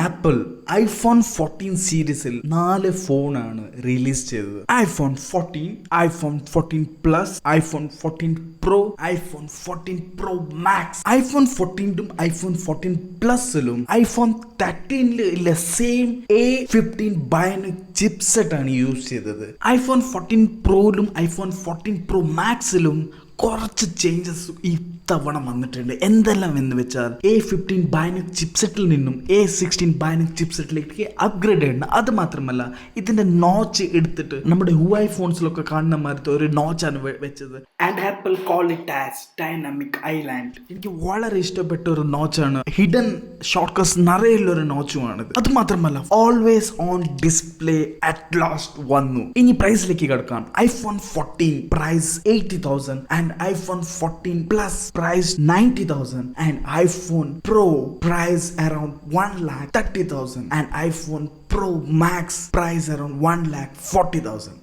Apple iPhone 14 സീരീസിൽ 4 ഫോണാണ് release ചെയ്തത്. IPhone 14, iPhone 14 plus, iPhone 14 pro, iPhone 14 pro max. IPhone 14 iPhone 14 പ്ലസിലും iPhone 13 same A15 bionic chipset ആണ് use ചെയ്തത്. IPhone 14 പ്രോയിലും ഐഫോൺ 14 പ്രോ മാക്സിലും കുറച്ച് ചേഞ്ചസ് ഇത്തവണ വന്നിട്ടുണ്ട്. എന്തെല്ലാം എന്ന് വെച്ചാൽ A15 ബയോണിക് ചിപ്സെറ്റിൽ നിന്നും A16 ബയോണിക് ചിപ്സെറ്റിലേക്ക് അപ്ഗ്രേഡ് ചെയ്യണം. അത് മാത്രമല്ല ഇതിന്റെ നോച്ച് എടുത്തിട്ട് നമ്മുടെ ഹുവായി ഫോൺസിലൊക്കെ കാണുന്ന മാതിരത്തെ ഒരു നോച്ചാണ് വെച്ചത്. And Apple call it as dynamic island. എനിക്ക് വളരെ ഇഷ്ടപ്പെട്ട ഒരു നോച്ചാണ്. ഹിഡൻ ഷോർട്ട് കട്ട്സ് നിറയുള്ള ഒരു നോച്ചുമാണ്. അത് മാത്രമല്ല always on display at last വന്നു. ഇനി പ്രൈസിലേക്ക് കിടക്കാം. IPhone 14 price 80,000 and iPhone 14 Plus price 90,000 and iPhone Pro price around 1,30,000 and iPhone Pro Max price around 1,40,000.